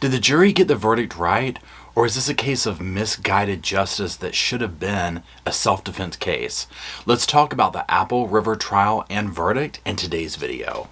Did the jury get the verdict right? Or is this a case of misguided justice that should have been a self-defense case? Let's talk about the Apple River trial and verdict in today's video.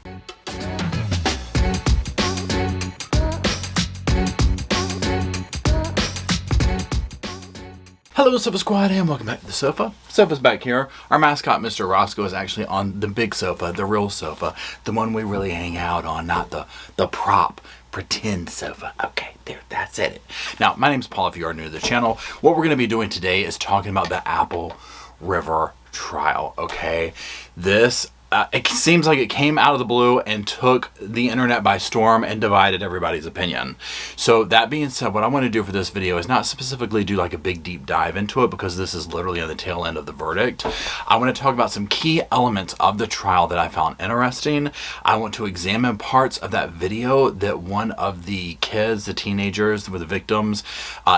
Hello Sofa Squad and welcome back to the sofa. Sofa's back here. Our mascot Mr. Roscoe is actually on the big sofa, the real sofa, the one we really hang out on, not the prop, pretend sofa. Okay, there, that's it. Now, my name's Paul if you are new to the channel. What we're going to be doing today is talking about the Apple River trial, okay? This it seems like it came out of the blue and took the internet by storm and divided everybody's opinion. So that being said, what I want to do for this video is not specifically do like a big deep dive into it, because this is literally on the tail end of the verdict. I want to talk about some key elements of the trial that I found interesting. I want to examine parts of that video that one of the kids, the teenagers, the victims,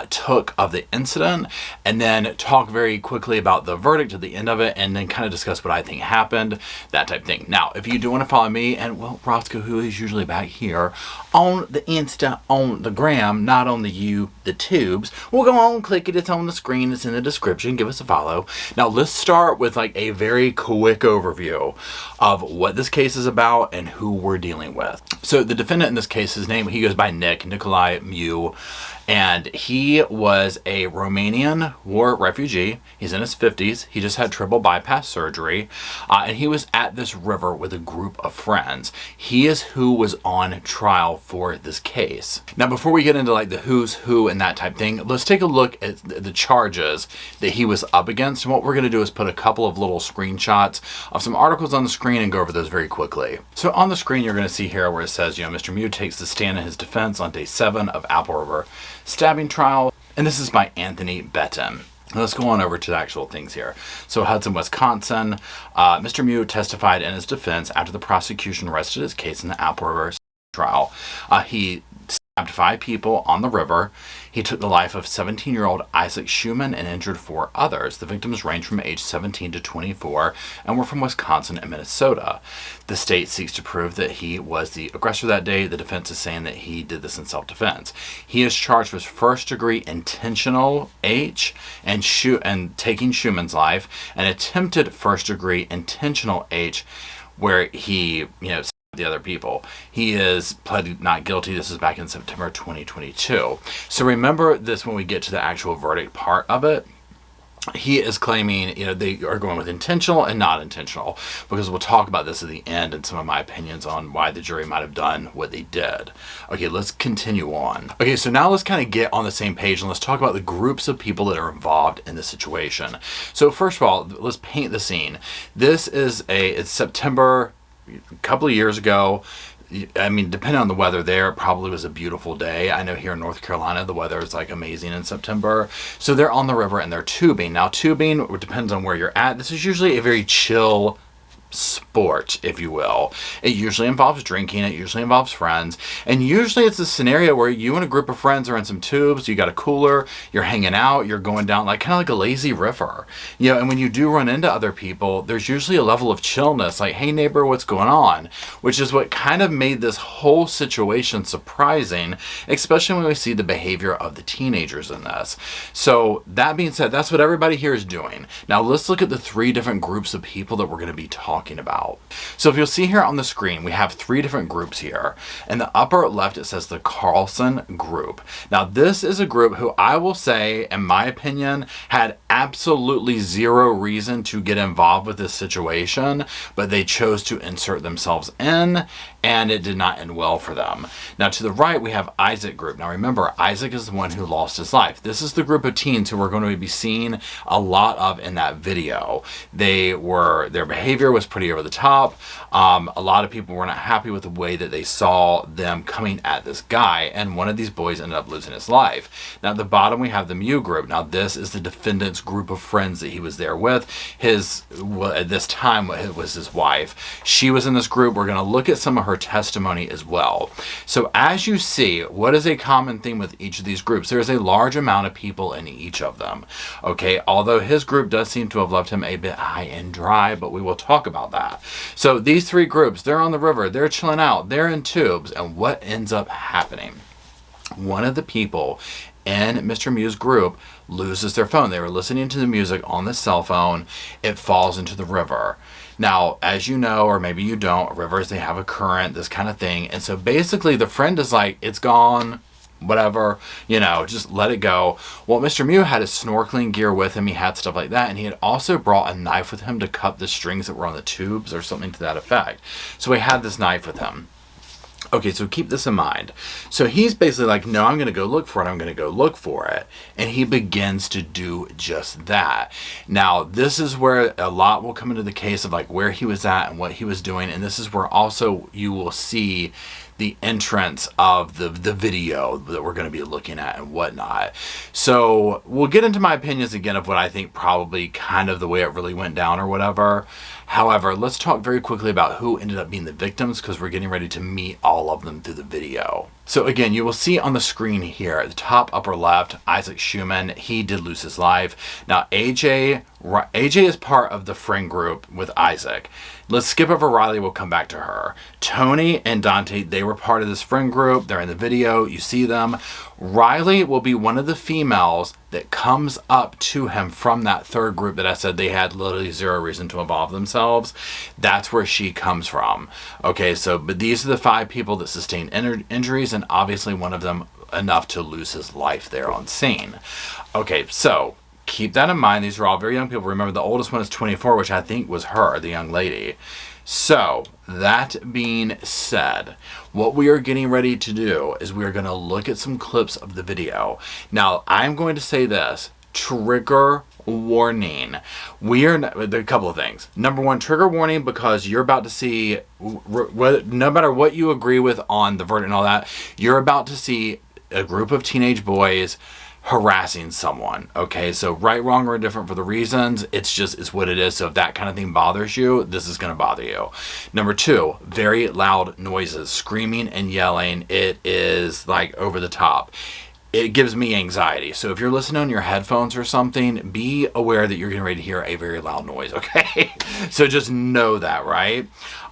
took of the incident, and then talk very quickly about the verdict at the end of it, and then kind of discuss what I think happened, that type thing. Now, if you do want to follow me and, well, Roscoe, who is usually back here on the Insta, on the gram, not on the tubes, well, go on, click it. It's on the screen. It's in the description. Give us a follow. Now, let's start with like a very quick overview of what this case is about and who we're dealing with. So the defendant in this case, his name, he goes by Nikolai Mew. And he was a Romanian war refugee. He's in his 50s. He just had triple bypass surgery. And he was at this river with a group of friends. He is who was on trial for this case. Now, before we get into like the who's who and that type thing, let's take a look at the charges that he was up against. And what we're going to do is put a couple of little screenshots of some articles on the screen and go over those very quickly. So on the screen, you're going to see here where it says, Mr. Mew takes the stand in his defense on day 7 of Apple River stabbing trial, and this is by Anthony Betton. Let's go on over to the actual things here. So Hudson, Wisconsin, Mr. Mew testified in his defense after the prosecution rested his case in the Apple River trial. He stabbed 5 people on the river. He took the life of 17-year-old Isaac Schumann and injured 4 others. The victims ranged from age 17 to 24 and were from Wisconsin and Minnesota. The state seeks to prove that he was the aggressor that day. The defense is saying that he did this in self-defense. He is charged with first-degree intentional H and taking Schumann's life, and attempted first-degree intentional H, where he, the other people. He is pled not guilty. This is back in September 2022. So remember this when we get to the actual verdict part of it. He is claiming, they are going with intentional and not intentional, because we'll talk about this at the end and some of my opinions on why the jury might have done what they did. Okay, let's continue on. Okay, so now let's kind of get on the same page and let's talk about the groups of people that are involved in this situation. So first of all, let's paint the scene. This is it's September, a couple of years ago. I mean, depending on the weather there, it probably was a beautiful day. I know here in North Carolina, the weather is like amazing in September. So they're on the river and they're tubing. Now, tubing depends on where you're at. This is usually a very chill sport, if you will. It usually involves drinking. It usually involves friends. And usually it's a scenario where you and a group of friends are in some tubes. You got a cooler. You're hanging out. You're going down kind of like a lazy river. And when you do run into other people, there's usually a level of chillness. Like, hey, neighbor, what's going on? Which is what kind of made this whole situation surprising, especially when we see the behavior of the teenagers in this. So that being said, that's what everybody here is doing. Now let's look at the 3 different groups of people that we're going to be talking about. So if you'll see here on the screen, we have 3 different groups here. In the upper left, it says the Carlson group. Now this is a group who I will say, in my opinion, had absolutely zero reason to get involved with this situation, but they chose to insert themselves in, and it did not end well for them. Now to the right, we have Isaac group. Now remember, Isaac is the one who lost his life. This is the group of teens who we're going to be seeing a lot of in that video. Their behavior was pretty over the top. A lot of people were not happy with the way that they saw them coming at this guy, and one of these boys ended up losing his life. Now at the bottom, we have the Mew group. Now this is the defendant's group of friends that he was there with. At this time, it was his wife. She was in this group. We're going to look at some of her testimony as well. So as you see, what is a common theme with each of these groups? There is a large amount of people in each of them. Okay, although his group does seem to have left him a bit high and dry, but we will talk about that. So these 3 groups, they're on the river, they're chilling out, they're in tubes, and what ends up happening? one of the people in Mr. Mew's group loses their phone. They were listening to the music on the cell phone. It falls into the river. Now, as you know, or maybe you don't, rivers, they have a current, this kind of thing. And so basically the friend is like, it's gone, whatever, you know, just let it go. Well, Mr. Mew had his snorkeling gear with him. He had stuff like that. And he had also brought a knife with him to cut the strings that were on the tubes or something to that effect. So he had this knife with him. Okay, so keep this in mind. So he's basically like, no, I'm going to go look for it. I'm going to go look for it. And he begins to do just that. Now, this is where a lot will come into the case of like where he was at and what he was doing. And this is where also you will see the entrance of the video that we're going to be looking at and whatnot. So we'll get into my opinions again of what I think probably kind of the way it really went down or whatever. However, let's talk very quickly about who ended up being the victims because we're getting ready to meet all of them through the video. So again, you will see on the screen here at the top upper left, Isaac Schumann, he did lose his life. Now AJ is part of the friend group with Isaac. Let's skip over Riley, we'll come back to her. Tony and Dante, they were part of this friend group. They're in the video, you see them. Riley will be one of the females that comes up to him from that third group that I said they had literally zero reason to involve themselves. That's where she comes from. Okay, so, but these are the 5 people that sustained injuries, and obviously one of them enough to lose his life there on scene. Okay, so keep that in mind. These are all very young people. Remember, the oldest one is 24, which I think was her, the young lady. So, that being said, what we are getting ready to do is we are going to look at some clips of the video. Now, I'm going to say this, trigger warning. There are a couple of things. Number one, trigger warning because you're about to see, no matter what you agree with on the verdict and all that, you're about to see a group of teenage boys harassing someone. Okay, so right, wrong, or indifferent for the reasons, it's what it is. So if that kind of thing bothers you, this is going to bother you. Number 2, very loud noises, screaming and yelling. It is like over the top. It gives me anxiety. So if you're listening on your headphones or something, be aware that you're getting ready to hear a very loud noise, okay? So just know that, right?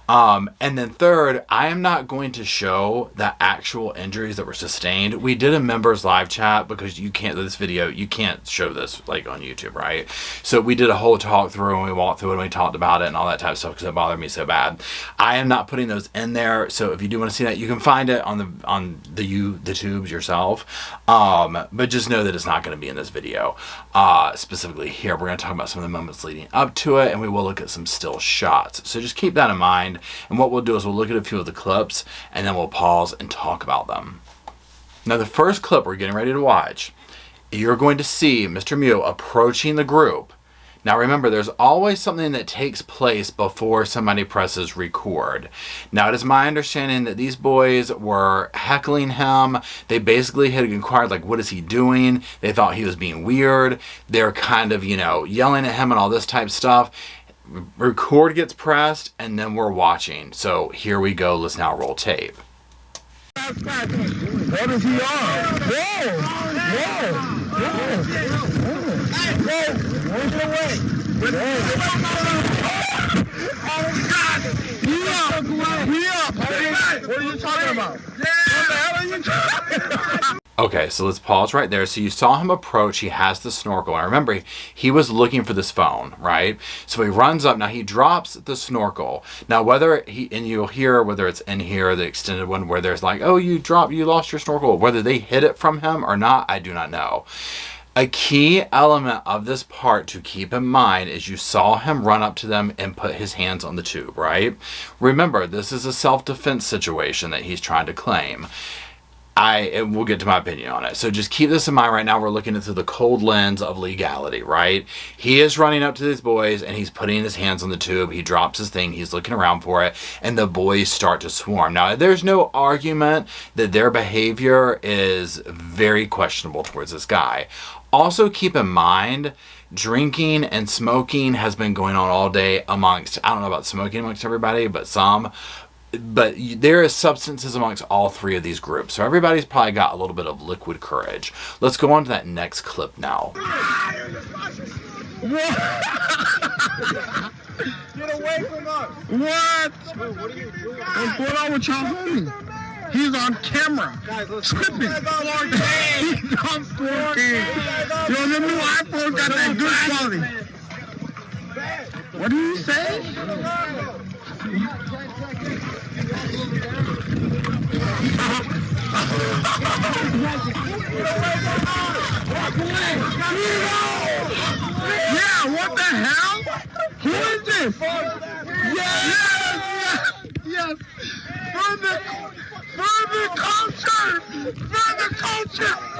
And then third, I am not going to show the actual injuries that were sustained. We did a members live chat because you can't show this like on YouTube, right? So we did a whole talk through and we walked through it and we talked about it and all that type of stuff because it bothered me so bad. I am not putting those in there. So if you do want to see that, you can find it on the tubes yourself. But just know that it's not going to be in this video. Specifically here, we're going to talk about some of the moments leading up to it and we will look at some still shots. So just keep that in mind. And what we'll do is we'll look at a few of the clips and then we'll pause and talk about them. Now the first clip we're getting ready to watch, you're going to see Mr. Mew approaching the group. Now remember, there's always something that takes place before somebody presses record. Now it is my understanding that these boys were heckling him. They basically had inquired like, what is he doing? They thought he was being weird. They're kind of, yelling at him and all this type of stuff. Record gets pressed and then we're watching. So here we go. Let's now roll tape. What is he on? Whoa! Where's your way? What are you talking about? What the hell are you talking about? Okay, so let's pause right there. So you saw him approach. He has the snorkel. And remember, he was looking for this phone, right? So he runs up. Now he drops the snorkel. Now and you'll hear whether it's in here, the extended one, where there's like, oh, you lost your snorkel. Whether they hid it from him or not, I do not know. A key element of this part to keep in mind is you saw him run up to them and put his hands on the tube, right? Remember, this is a self-defense situation that he's trying to claim. And we'll get to my opinion on it. So just keep this in mind right now. We're looking through the cold lens of legality, right? He is running up to these boys and he's putting his hands on the tube. He drops his thing. He's looking around for it and the boys start to swarm. Now, there's no argument that their behavior is very questionable towards this guy. Also keep in mind, drinking and smoking has been going on all day amongst, I don't know about smoking amongst everybody, but there is substances amongst all 3 of these groups. So everybody's probably got a little bit of liquid courage. Let's go on to that next clip now. Get away from us. What? What are you doing? What's going on with y'all homie? He's on camera. Slipping. He's on 4K. Yo, the new iPhone got that good quality. What did you say? Yeah, what the hell? Who is this? Yes. For the culture.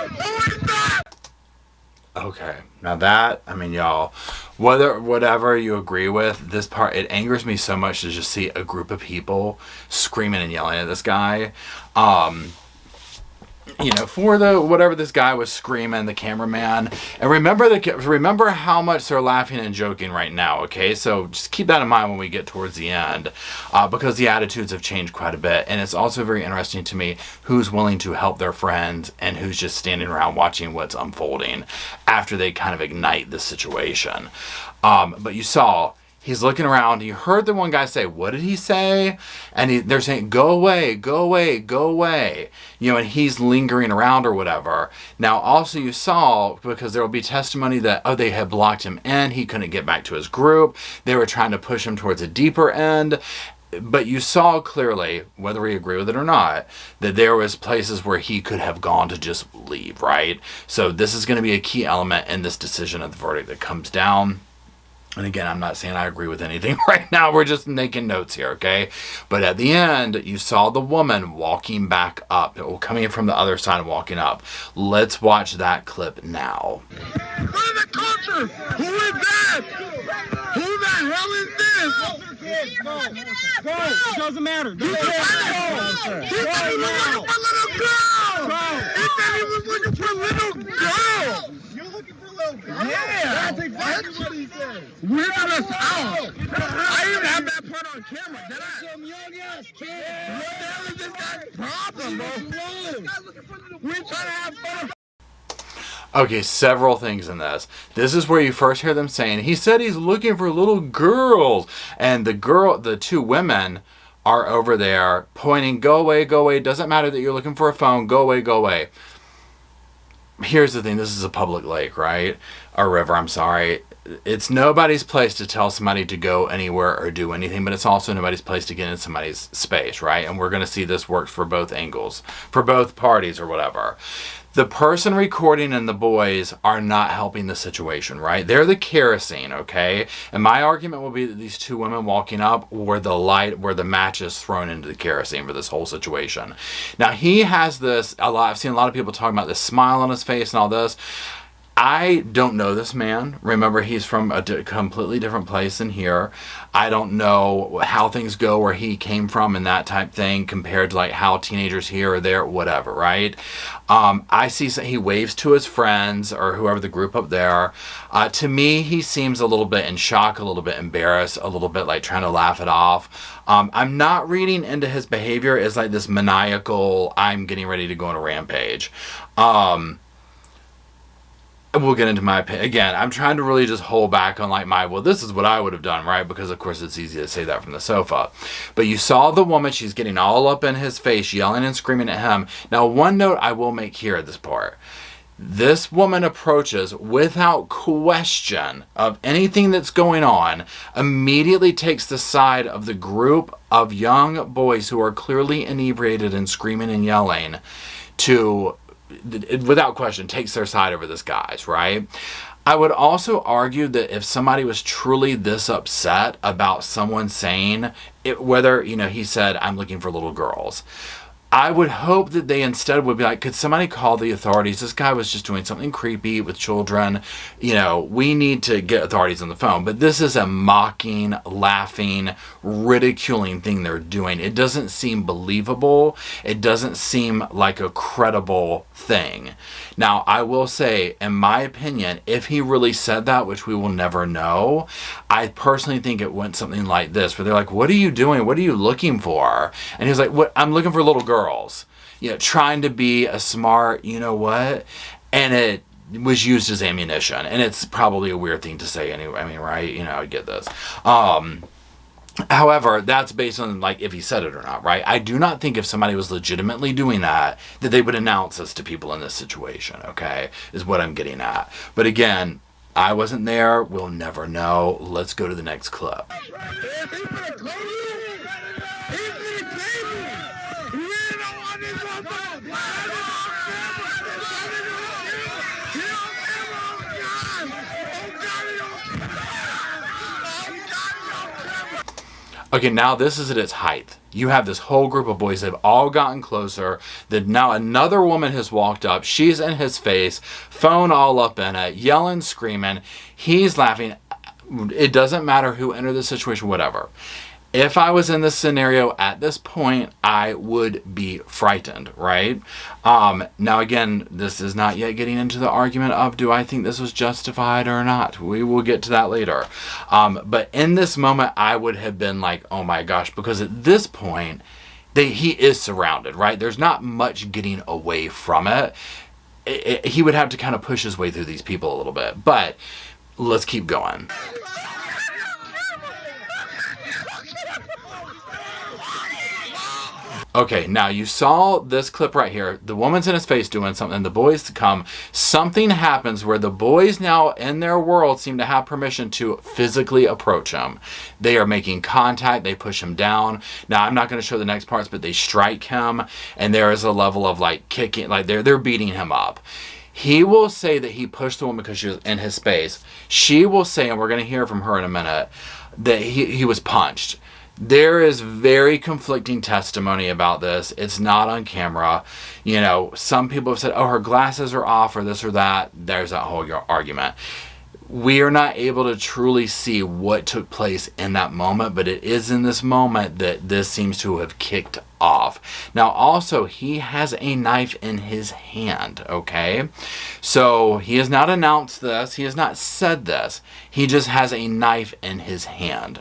Who is that? Okay, now that, I mean, y'all, whatever you agree with, this part, it angers me so much to just see a group of people screaming and yelling at this guy. You know, for the whatever this guy was screaming, the cameraman, and remember how much they're laughing and joking right now. Okay, so just keep that in mind when we get towards the end, because the attitudes have changed quite a bit, and it's also very interesting to me who's willing to help their friends and who's just standing around watching what's unfolding after they kind of ignite the situation. But you saw. He's looking around. You heard the one guy say, what did he say? And they're saying, go away, go away, go away. You know, and he's lingering around or whatever. Now, also you saw, because there will be testimony that, they had blocked him in. He couldn't get back to his group. They were trying to push him towards a deeper end. But you saw clearly, whether we agree with it or not, that there was places where he could have gone to just leave, right? So this is going to be a key element in this decision of the verdict that comes down. And again, I'm not saying I agree with anything right now. We're just making notes here, okay? But at the end, you saw the woman walking back up, coming in from the other side and walking up. Let's watch that clip now. For the culture! Who is that? Who the hell is this? Go. It doesn't matter. He said he was looking for little girls. He said he was looking for little girls. You're looking for little girls? Yeah. That's exactly what he said. Weirded us out. I even have that part on camera. Did I? Some young ass kid. What the hell is this guy's problem, bro? We're trying to have fun. Okay, several things in this. This is where you first hear them saying, he said he's looking for little girls. And the two women are over there pointing, go away, go away. Doesn't matter that you're looking for a phone. Go away, go away. Here's the thing. This is a public lake, right? Or river, I'm sorry. It's nobody's place to tell somebody to go anywhere or do anything, but it's also nobody's place to get in somebody's space, right? And we're going to see this works for both angles, for both parties or whatever. The person recording and the boys are not helping the situation, right? They're the kerosene, okay? And my argument will be that these two women walking up were the matches thrown into the kerosene for this whole situation. Now, he has this, I've seen a lot of people talking about this smile on his face and all this. I don't know this man. Remember, he's from a completely different place than here. I don't know how things go where he came from and that type thing compared to like how teenagers here or there, whatever, right? I see he waves to his friends or whoever the group up there. To me, he seems a little bit in shock, a little bit embarrassed, a little bit like trying to laugh it off. I'm not reading into his behavior as like this maniacal, I'm getting ready to go on a rampage. We'll get into my opinion. Again, I'm trying to really just hold back on like this is what I would have done, right? Because of course it's easy to say that from the sofa. But you saw the woman, she's getting all up in his face, yelling and screaming at him. Now, one note I will make here at this part. This woman approaches without question of anything that's going on, immediately takes the side of the group of young boys who are clearly inebriated and screaming and yelling to, without question, takes their side over this guy's, right? I would also argue that if somebody was truly this upset about someone saying it, whether, he said, I'm looking for little girls, I would hope that they instead would be like, could somebody call the authorities? This guy was just doing something creepy with children. We need to get authorities on the phone. But this is a mocking, laughing, ridiculing thing they're doing. It doesn't seem believable. It doesn't seem like a credible thing. Now, I will say, in my opinion, if he really said that, which we will never know, I personally think it went something like this, where they're like, what are you doing? What are you looking for? And he's like, "What? I'm looking for little girls." Trying to be a smart, what? And it was used as ammunition. And it's probably a weird thing to say anyway. I mean, right? I get this. However, that's based on like if he said it or not, right? I do not think if somebody was legitimately doing that they would announce this to people in this situation, okay? Is what I'm getting at. But again, I wasn't there. We'll never know. Let's go to the next clip. Okay, now this is at its height. You have this whole group of boys. They've all gotten closer. Then now another woman has walked up. She's in his face, phone all up in it, yelling, screaming. He's laughing. It doesn't matter who entered the situation, whatever. If I was in this scenario at this point, I would be frightened, right? Now, again, this is not yet getting into the argument of do I think this was justified or not. We will get to that later. But in this moment, I would have been like, oh my gosh, because at this point, he is surrounded, right? There's not much getting away from it. He would have to kind of push his way through these people a little bit. But let's keep going. Okay, now you saw this clip right here. The woman's in his face doing something. The boys come. Something happens where the boys now in their world seem to have permission to physically approach him. They are making contact. They push him down. Now, I'm not going to show the next parts, but they strike him. And there is a level of like kicking, like they're beating him up. He will say that he pushed the woman because she was in his space. She will say, and we're going to hear from her in a minute, that he was punched. There is very conflicting testimony about this. It's not on camera. You know, some people have said, oh, her glasses are off or this or that. There's that whole argument. We are not able to truly see what took place in that moment, but it is in this moment that this seems to have kicked off. Now, also, he has a knife in his hand, okay? So, he has not announced this. He has not said this. He just has a knife in his hand.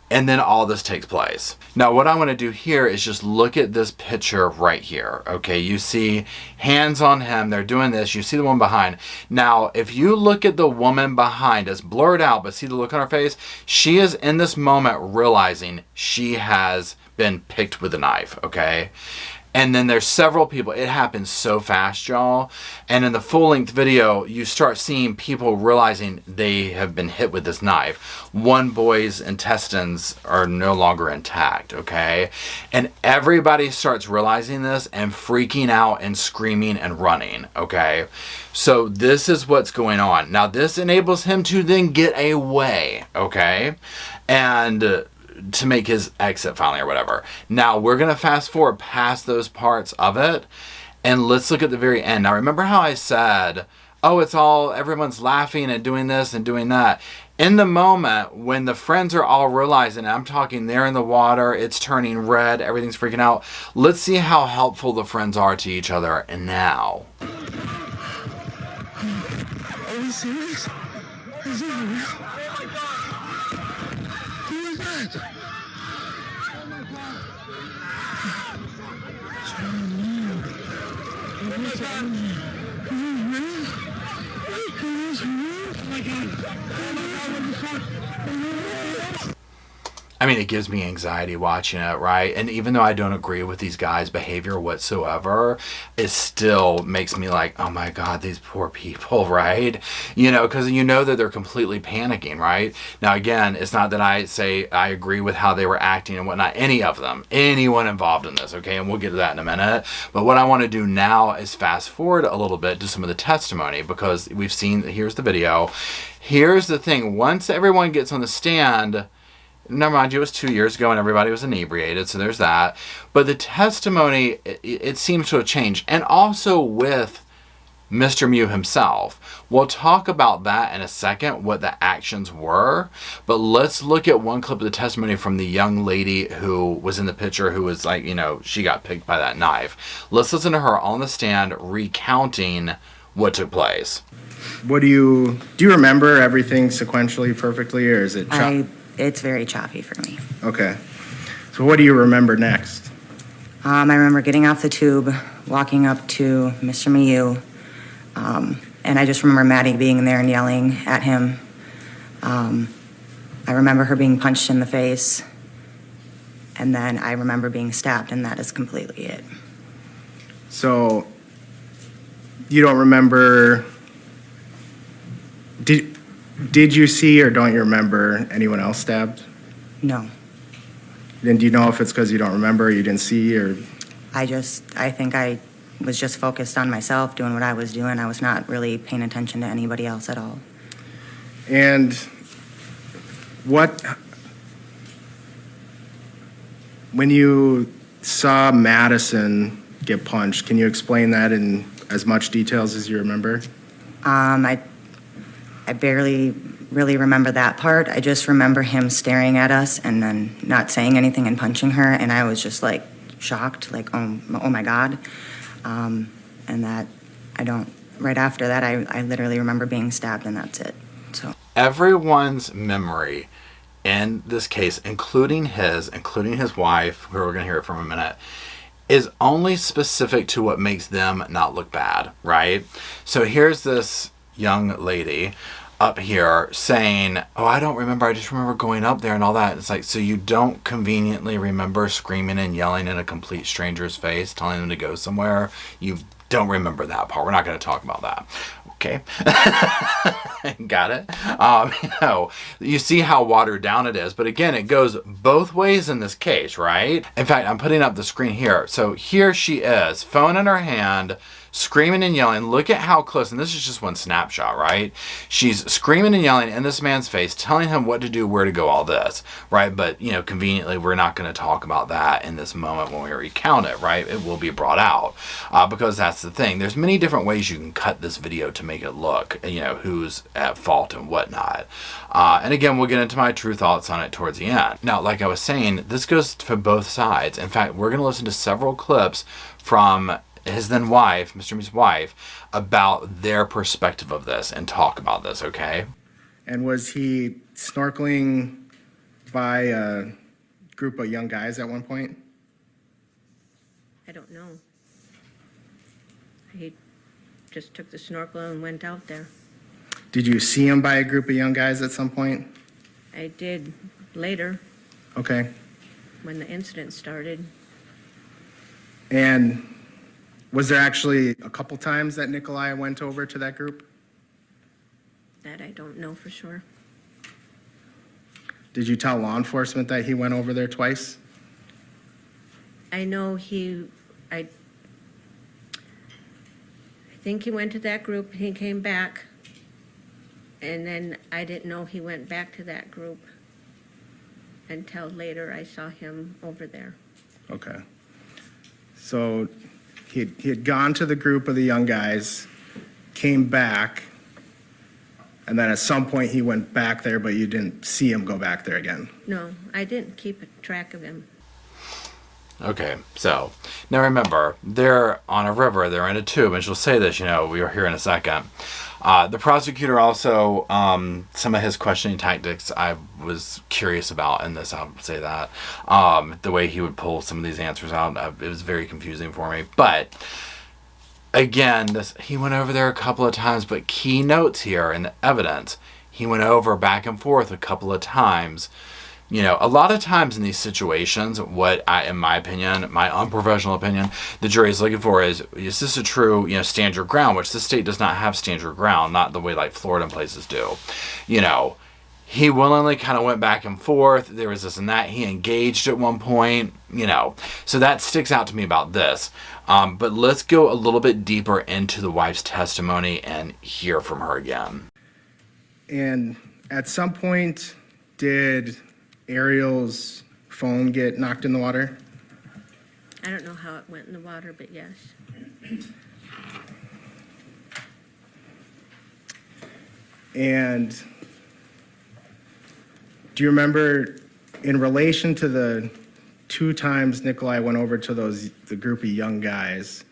And then all this takes place. Now, what I want to do here is just look at this picture right here. Okay, you see hands on him. They're doing this. You see the one behind. Now, if you look at the woman behind, it's blurred out, but see the look on her face? She is in this moment realizing she has been picked with a knife, okay? And then there's several people. It happens so fast, y'all. And in the full-length video, you start seeing people realizing they have been hit with this knife. One boy's intestines are no longer intact, okay? And everybody starts realizing this and freaking out and screaming and running, okay? So this is what's going on. Now, this enables him to then get away, okay? And to make his exit finally or whatever. Now, we're going to fast forward past those parts of it, and let's look at the very end. Now, remember how I said, oh, it's all, everyone's laughing and doing this and doing that. In the moment, when the friends are all realizing, I'm talking, they're in the water, it's turning red, everything's freaking out, let's see how helpful the friends are to each other and now. Are we serious? Is it real? Who is that? I mean, it gives me anxiety watching it, right? And even though I don't agree with these guys' behavior whatsoever, it still makes me like, oh my God, these poor people, right? You know, because you know that they're completely panicking, right? Now, again, it's not that I say I agree with how they were acting and whatnot, any of them, anyone involved in this, okay? And we'll get to that in a minute. But what I want to do now is fast forward a little bit to some of the testimony, because we've seen, here's the video. Here's the thing, once everyone gets on the stand, never mind, it was 2 years ago and everybody was inebriated, so there's that. But the testimony, it seems to have changed. And also with Mr. Mew himself. We'll talk about that in a second, what the actions were. But let's look at one clip of the testimony from the young lady who was in the picture, who was like, you know, she got picked by that knife. Let's listen to her on the stand recounting what took place. What do you remember everything sequentially perfectly, or is it It's very choppy for me. Okay. So what do you remember next? I remember getting off the tube, walking up to Mr. Mew, and I just remember Maddie being there and yelling at him. I remember her being punched in the face, and then I remember being stabbed, and that is completely it. So, you don't remember, did you see or don't you remember anyone else stabbed? No. Then do you know if it's because you don't remember, you didn't see, or? I think I was just focused on myself, doing what I was doing. I was not really paying attention to anybody else at all. And when you saw Madison get punched, can you explain that in as much details as you remember? I barely really remember that part. I just remember him staring at us and then not saying anything and punching her, and I was just like shocked, like, oh my God. And that right after that, I literally remember being stabbed, and that's it. So Everyone's memory in this case, including his wife, who we're going to hear from in a minute, is only specific to what makes them not look bad, right? So here's this young lady up here saying, oh, I don't remember, I just remember going up there and all that. It's like, so you don't conveniently remember screaming and yelling in a complete stranger's face, telling them to go somewhere? You don't remember that part. We're not going to talk about that. Okay. Got it? You see how watered down it is. But again, it goes both ways in this case, right? In fact, I'm putting up the screen here. So here she is, phone in her hand, screaming and yelling. Look at how close, and this is just one snapshot, right? She's screaming and yelling in this man's face, telling him what to do, where to go, all this, right? But, conveniently, we're not going to talk about that in this moment when we recount it, right? It will be brought out because that's the thing. There's many different ways you can cut this video to make it look, who's at fault and whatnot. And again, we'll get into my true thoughts on it towards the end. Now, like I was saying, this goes for both sides. In fact, we're going to listen to several clips from his then wife, Mr. Mee's wife, about their perspective of this and talk about this, okay? And was he snorkeling by a group of young guys at one point? I don't know. He just took the snorkel and went out there. Did you see him by a group of young guys at some point? I did later Okay. when the incident started. And was there actually a couple times that Nikolai went over to that group? That I don't know for sure. Did you tell law enforcement that he went over there twice? I know I think he went to that group, he came back, and then I didn't know he went back to that group until later I saw him over there. Okay. So he had gone to the group of the young guys, came back, and then at some point he went back there, but you didn't see him go back there again. No, I didn't keep a track of him. Okay, so now remember, they're on a river, they're in a tube, and she'll say this, we'll hear in a second. The prosecutor also, some of his questioning tactics I was curious about in this, I'll say that. The way he would pull some of these answers out, it was very confusing for me. But again, he went over there a couple of times, but key notes here in the evidence, he went over back and forth a couple of times. A lot of times in these situations, in my opinion, my unprofessional opinion, the jury is looking for is this a true, stand your ground, which the state does not have stand your ground, not the way like Florida and places do. He willingly kind of went back and forth. There was this and that. He engaged at one point, So that sticks out to me about this. But let's go a little bit deeper into the wife's testimony and hear from her again. And at some point, did Ariel's phone get knocked in the water? I don't know how it went in the water, but yes. And do you remember, in relation to the 2 times Nikolai went over to the group of young guys,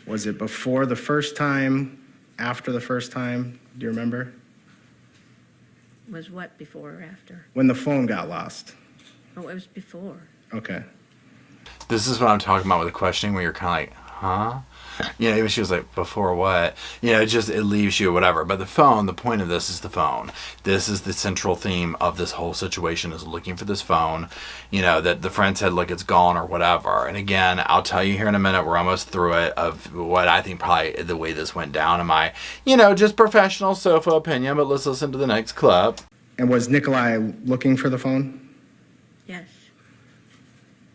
was it before the first time, after the first time? Do you remember? Was what before or after? When the phone got lost. Oh, it was before. Okay. This is what I'm talking about with the questioning, where you're kind of like, huh? You know, even she was like, before what? You know, it leaves you whatever. But the phone, the point of this is the phone. This is the central theme of this whole situation, is looking for this phone. You know, that the friend said, look, it's gone or whatever. And again, I'll tell you here in a minute, we're almost through it, of what I think probably the way this went down in my, you know, just professional sofa opinion. But let's listen to the next clip. And was Nikolai looking for the phone? Yes.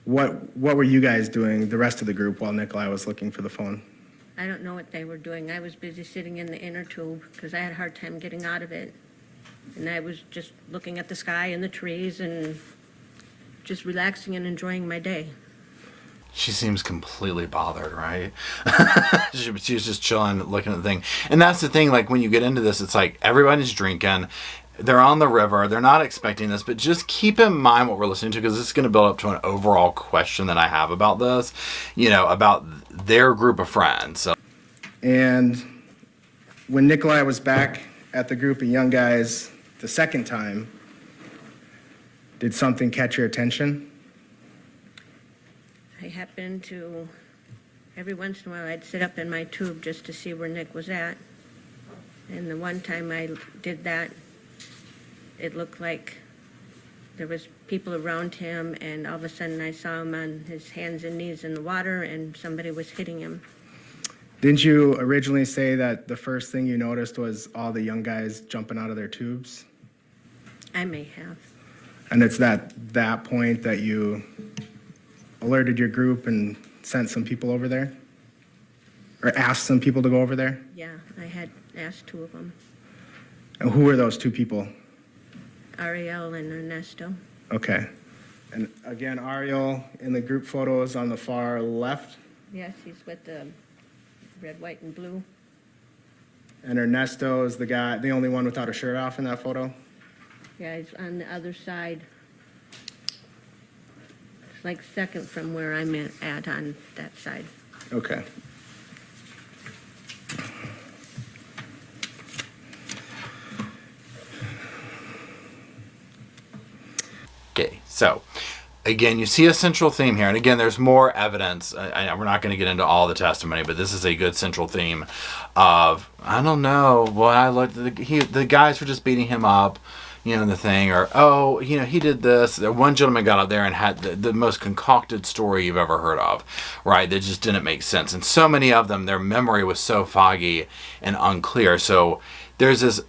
What were you guys doing, the rest of the group, while Nikolai was looking for the phone? I don't know what they were doing. I was busy sitting in the inner tube because I had a hard time getting out of it. And I was just looking at the sky and the trees and just relaxing and enjoying my day. She seems completely bothered, right? She's just chilling, looking at the thing. And that's the thing, like when you get into this, it's like everybody's drinking. They're on the river. They're not expecting this, but just keep in mind what we're listening to, because this is going to build up to an overall question that I have about this, you know, about their group of friends. So. And when Nikolai was back at the group of young guys the second time, did something catch your attention? I happened to, every once in a while, I'd sit up in my tube just to see where Nick was at. And the one time I did that, it looked like there was people around him, and all of a sudden I saw him on his hands and knees in the water, and somebody was hitting him. Didn't you originally say that the first thing you noticed was all the young guys jumping out of their tubes? I may have. And it's that point that you alerted your group and sent some people over there? Or asked some people to go over there? Yeah, I had asked two of them, And who were those two people? Ariel and Ernesto. Okay. And again, Ariel in the group photos on the far left, Yes, he's with the red, white, and blue. and Ernesto is the guy, the only one without a shirt off in that photo? Yeah, he's on the other side. It's like second from where I'm at on that side. Okay. Okay, so again, you see a central theme here, and again, there's more evidence. We're not going to get into all the testimony, but this is a good central theme of, I don't know, what I looked, the guys were just beating him up, you know, the thing, or, oh, you know, he did this. One gentleman got up there and had the most concocted story you've ever heard of, right? That just didn't make sense. And so many of them, their memory was so foggy and unclear. So there's this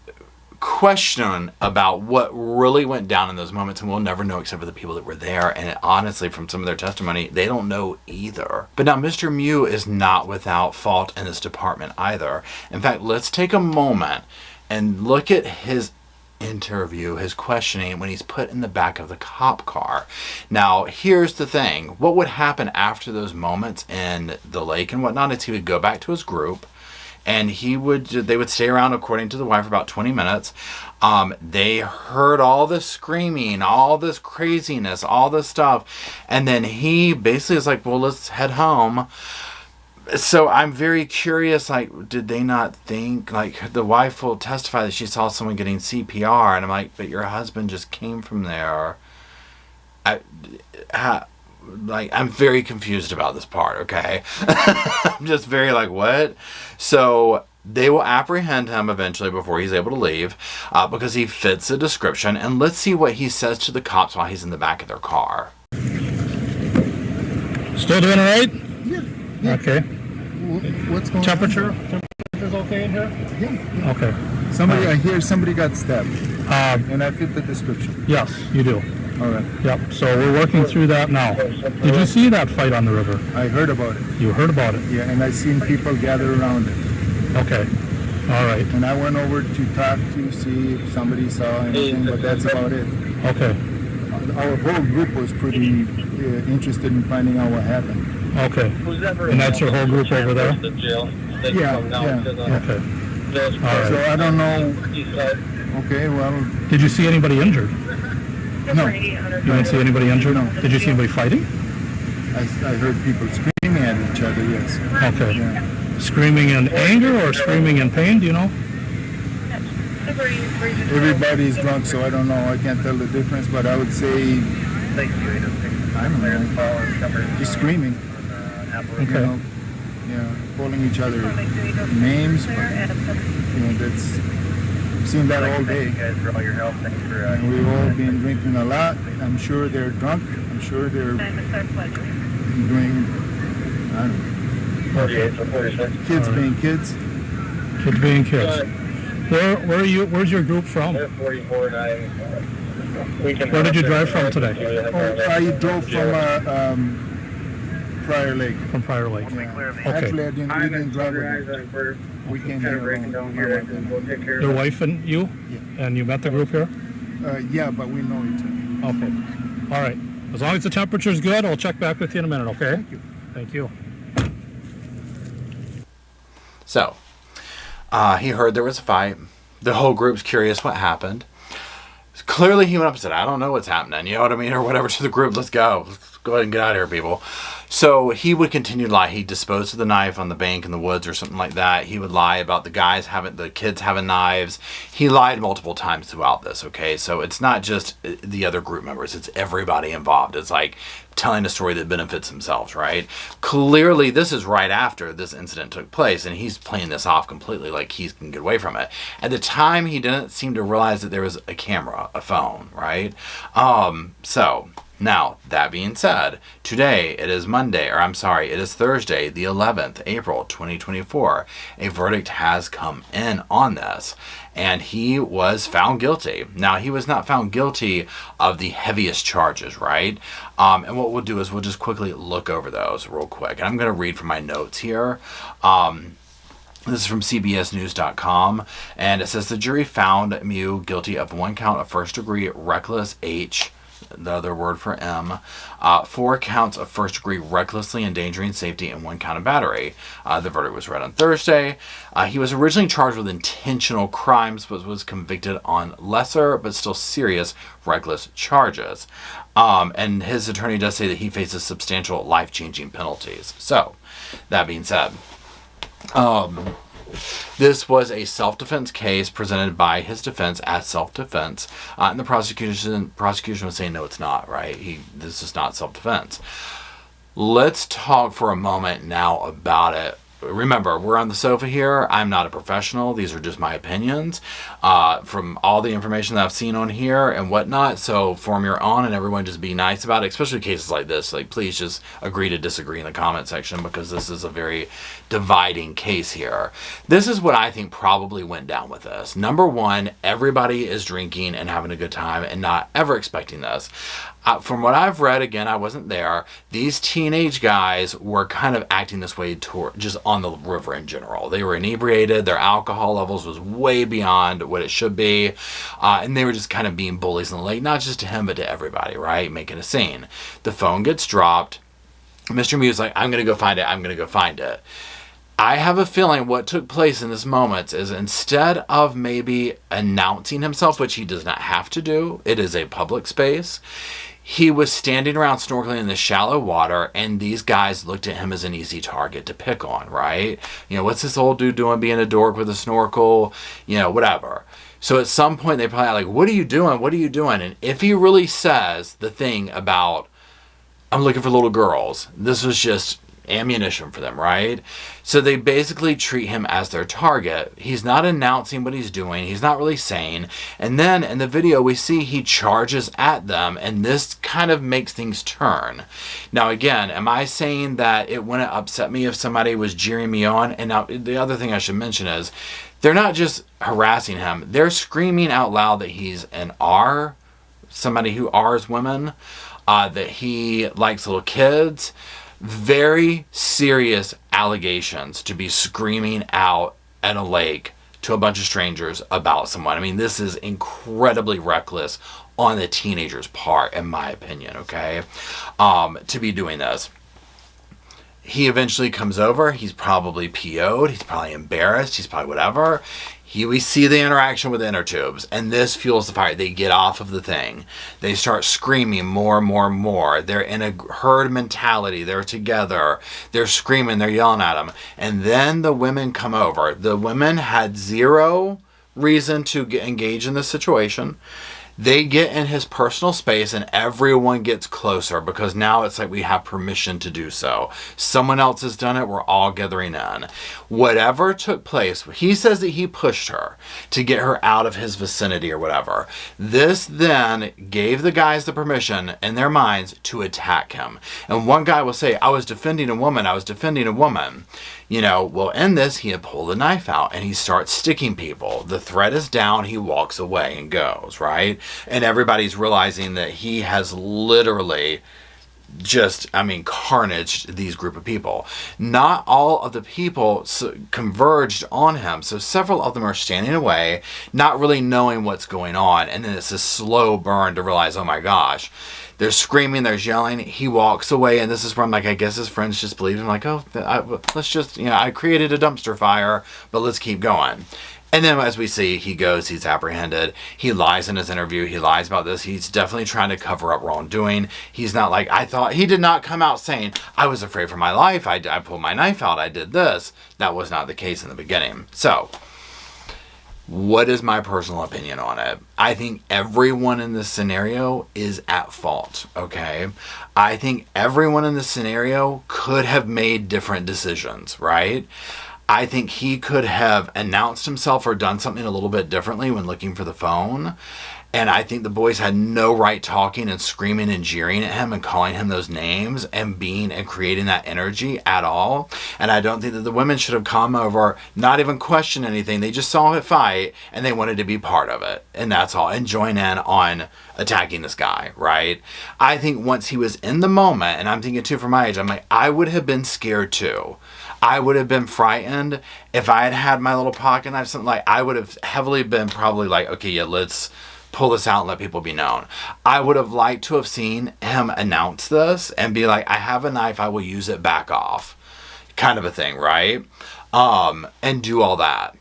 question about what really went down in those moments, and we'll never know except for the people that were there. And honestly, from some of their testimony, they don't know either. But now Mr. Mew is not without fault in this department either. In fact, let's take a moment and look at his interview, his questioning, when he's put in the back of the cop car. Now, here's the thing. What would happen after those moments in the lake and whatnot is he would go back to his group, and they would stay around, according to the wife, for about 20 minutes. They heard all this screaming, all this craziness, all this stuff. And then he basically is like, well, let's head home. So I'm very curious, like, did they not think, like, the wife will testify that she saw someone getting CPR. And I'm like, but your husband just came from there. I'm very confused about this part, okay? I'm just very like, what? So they will apprehend him eventually before he's able to leave because he fits the description. And let's see what he says to the cops while he's in the back of their car. Still doing all right? Yeah. Okay. What's going Temperature? on? Temperature's okay in here? Yeah. Okay. I hear somebody got stabbed, and I fit the description. Yes, you do. All right. Yep. So we're working through that now. Did you see that fight on the river? I heard about it. You heard about it? Yeah, and I seen people gather around it. Okay. All right. And I went over to talk to see if somebody saw anything, but that's about it. Okay. Our whole group was pretty interested in finding out what happened. Okay. And that's your whole group over there? Yeah. Okay. All So right. I don't know. Okay, well, Did you see anybody injured? no. You didn't see anybody injured? No. Did you see anybody fighting? I heard people screaming at each other, yes. Okay. Yeah. Screaming in anger or screaming in pain, do you know? Everybody's drunk, so I don't know. I can't tell the difference, but I would say, I don't know, just screaming. Okay. You know, calling each other names. But, that's I've seen that all day. And we've all been drinking a lot. I'm sure they're drunk. I'm sure they're doing, I don't know, kids being kids. Kids being kids. Where are you? Where's your group from? Where did you drive from today? I drove from Prior Lake. From Prior Lake. Yeah. Okay. Actually, we didn't drive with them. We came here alone. Your wife and you? Yeah. And you met the group here? Yeah, but we know each other. Okay. All right. As long as the temperature's good, I'll check back with you in a minute, okay? Thank you. Thank you. So, he heard there was a fight. The whole group's curious what happened. Clearly, he went up and said, I don't know what's happening, you know what I mean, or whatever, to the group. Let's go. Let's go ahead and get out of here, people. So he would continue to lie. He disposed of the knife on the bank in the woods or something like that. He would lie about the kids having knives. He lied multiple times throughout this, okay? So it's not just the other group members. It's everybody involved. It's like telling a story that benefits themselves, right? Clearly, this is right after this incident took place, and he's playing this off completely like he can get away from it. At the time, he didn't seem to realize that there was a camera, a phone, right? So now, that being said, today it is Thursday, the 11th, April 2024. A verdict has come in on this, and he was found guilty. Now, he was not found guilty of the heaviest charges, right? And what we'll do is we'll just quickly look over those real quick. And I'm going to read from my notes here. This is from CBSNews.com, and it says the jury found Mew guilty of 1 count of first-degree reckless H, the other word for M, 4 counts of first-degree recklessly endangering safety, and 1 count of battery. The verdict was read on Thursday. He was originally charged with intentional crimes, but was convicted on lesser but still serious reckless charges. And his attorney does say that he faces substantial life-changing penalties. So, that being said, this was a self-defense case presented by his defense as self-defense, and the prosecution was saying, no, it's not, right? This is not self-defense. Let's talk for a moment now about it. Remember, we're on the sofa here. I'm not a professional. These are just my opinions from all the information that I've seen on here and whatnot. So form your own, and everyone just be nice about it, especially cases like this. Like, please just agree to disagree in the comment section, because this is a very dividing case here. This is what I think probably went down with this. Number one, everybody is drinking and having a good time and not ever expecting this. From what I've read, again, I wasn't there, these teenage guys were kind of acting this way just on the river in general. They were inebriated, their alcohol levels was way beyond what it should be, and they were just kind of being bullies in the lake, not just to him, but to everybody, right? Making a scene. The phone gets dropped. Mr. Mew's like, I'm going to go find it. I have a feeling what took place in this moment is, instead of maybe announcing himself, which he does not have to do, it is a public space, he was standing around snorkeling in the shallow water, and these guys looked at him as an easy target to pick on, right? You know, what's this old dude doing being a dork with a snorkel? You know, whatever. So at some point, they probably like, what are you doing? What are you doing? And if he really says the thing about, I'm looking for little girls, this was just ammunition for them, right? So they basically treat him as their target. He's not announcing what he's doing. He's not really saying. And then in the video, we see he charges at them, and this kind of makes things turn. Now, again, am I saying that it wouldn't upset me if somebody was jeering me on? And now the other thing I should mention is, they're not just harassing him. They're screaming out loud that he's an R, somebody who R's women, that he likes little kids. Very serious allegations to be screaming out at a lake to a bunch of strangers about someone. I mean, this is incredibly reckless on the teenager's part, in my opinion, okay? To be doing this. He eventually comes over. He's probably PO'd. He's probably embarrassed. He's probably whatever. We see the interaction with inner tubes, and this fuels the fire. They get off of the thing. They start screaming more and more and more. They're in a herd mentality. They're together. They're screaming. They're yelling at them. And then the women come over. The women had zero reason to engage in this situation. They get in his personal space and everyone gets closer because now it's like we have permission to do so. Someone else has done it. We're all gathering in. Whatever took place, he says that he pushed her to get her out of his vicinity or whatever. This then gave the guys the permission in their minds to attack him. And one guy will say, I was defending a woman. I was defending a woman. You know, well, in this, he had pulled a knife out and he starts sticking people. The threat is down. He walks away and goes, right? And everybody's realizing that he has literally just, carnaged these group of people. Not all of the people converged on him. So several of them are standing away, not really knowing what's going on. And then it's a slow burn to realize, oh my gosh. They're screaming, they're yelling. He walks away, and this is where I'm like, I guess his friends just believe him. Like, let's just, I created a dumpster fire, but let's keep going. And then as we see, he goes, he's apprehended. He lies in his interview. He lies about this. He's definitely trying to cover up wrongdoing. He's not like, he did not come out saying, I was afraid for my life. I pulled my knife out. I did this. That was not the case in the beginning. So, what is my personal opinion on it? I think everyone in this scenario is at fault, okay? I think everyone in this scenario could have made different decisions, right? I think he could have announced himself or done something a little bit differently when looking for the phone. And I think the boys had no right talking and screaming and jeering at him and calling him those names and creating that energy at all. And I don't think that the women should have come over, not even question anything. They just saw it fight and they wanted to be part of it. And that's all. And join in on attacking this guy, right? I think once he was in the moment, and I'm thinking too for my age, I'm like, I would have been scared too. I would have been frightened if I had had my little pocket knife, something like, I would have heavily been probably like, okay, yeah, let's pull this out and let people be known. I would have liked to have seen him announce this and be like, I have a knife, I will use it, back off. Kind of a thing, right? And do all that.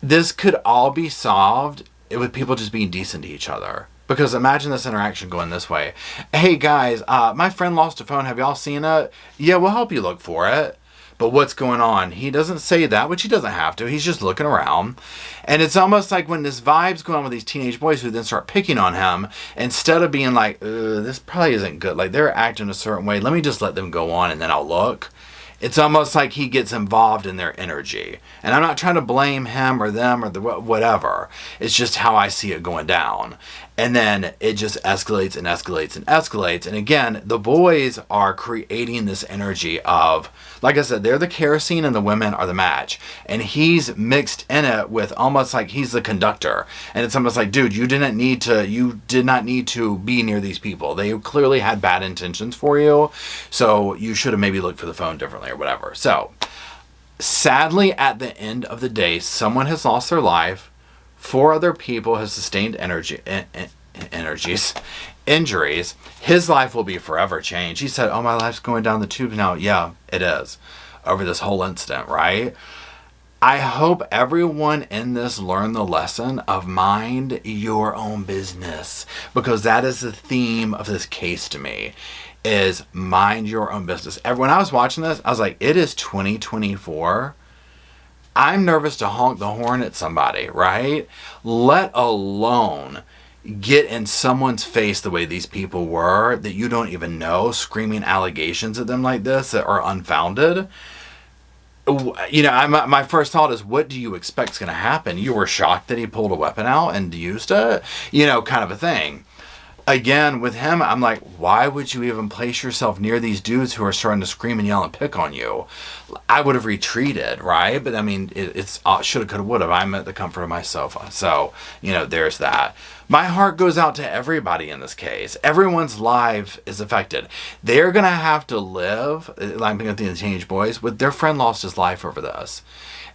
This could all be solved with people just being decent to each other. Because imagine this interaction going this way. Hey guys, my friend lost a phone. Have y'all seen it? Yeah, we'll help you look for it. But what's going on? He doesn't say that, which he doesn't have to. He's just looking around. And it's almost like when this vibe's going on with these teenage boys who then start picking on him, instead of being like, this probably isn't good. Like, they're acting a certain way. Let me just let them go on and then I'll look. It's almost like he gets involved in their energy. And I'm not trying to blame him or them or whatever. It's just how I see it going down. And then it just escalates and escalates and escalates. And again, the boys are creating this energy of, like I said, they're the kerosene and the women are the match. And he's mixed in it with almost like he's the conductor. And it's almost like, dude, you did not need to be near these people. They clearly had bad intentions for you. So you should have maybe looked for the phone differently or whatever. So sadly, at the end of the day, someone has lost their life. 4 other people have sustained injuries. His life will be forever changed. He said, oh, my life's going down the tubes now. Yeah, it is. Over this whole incident, right? I hope everyone in this learned the lesson of mind your own business. Because that is the theme of this case to me. Is mind your own business. When I was watching this, I was like, it is 2024. I'm nervous to honk the horn at somebody, right? Let alone get in someone's face the way these people were that you don't even know, screaming allegations at them like this that are unfounded. You know, my first thought is, what do you expect is going to happen? You were shocked that he pulled a weapon out and used it? You know, kind of a thing. Again, with him, I'm like, why would you even place yourself near these dudes who are starting to scream and yell and pick on you? I would have retreated, right? But I mean, it's shoulda, coulda, woulda. I'm at the comfort of my sofa. So, you know, there's that. My heart goes out to everybody in this case. Everyone's life is affected. They're going to have to live, I'm thinking of the teenage boys, with their friend lost his life over this.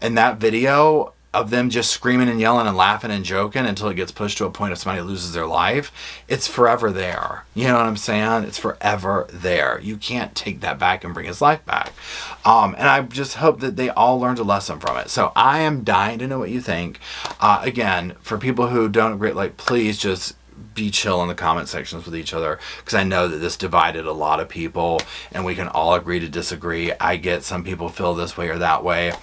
And that video of them just screaming and yelling and laughing and joking until it gets pushed to a point of somebody loses their life, it's forever there. You know what I'm saying? It's forever there. You can't take that back and bring his life back. And I just hope that they all learned a lesson from it. So I am dying to know what you think. Again, for people who don't agree, like, please just be chill in the comment sections with each other, because I know that this divided a lot of people and we can all agree to disagree. I get some people feel this way or that way.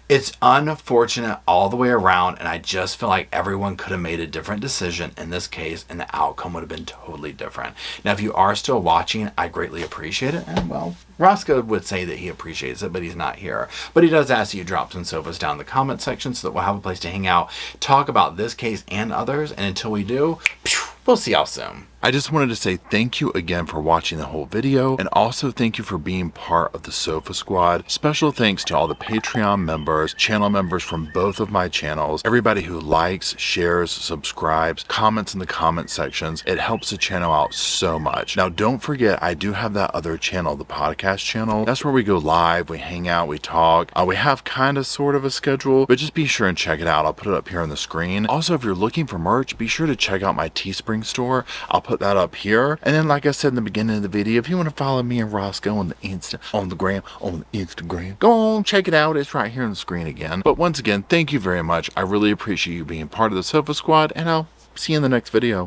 It's unfortunate all the way around, and I just feel like everyone could have made a different decision in this case, and the outcome would have been totally different. Now, if you are still watching, I greatly appreciate it, and well, Roscoe would say that he appreciates it, but he's not here. But he does ask that you drop some sofas down in the comment section so that we'll have a place to hang out, talk about this case and others, and until we do, we'll see y'all soon. I just wanted to say thank you again for watching the whole video, and also thank you for being part of the Sofa Squad. Special thanks to all the Patreon members, channel members from both of my channels, everybody who likes, shares, subscribes, comments in the comment sections. It helps the channel out so much. Now, don't forget, I do have that other channel, the podcast channel. That's where we go live, we hang out, we talk. We have kind of sort of a schedule, but just be sure and check it out. I'll put it up here on the screen. Also, if you're looking for merch, be sure to check out my Teespring store. I'll put that up here. And then, like I said in the beginning of the video, if you want to follow me and Roscoe on the Instagram, go on, check it out. It's right here on the screen again. But once again, thank you very much. I really appreciate you being part of the Sofa Squad, and I'll see you in the next video.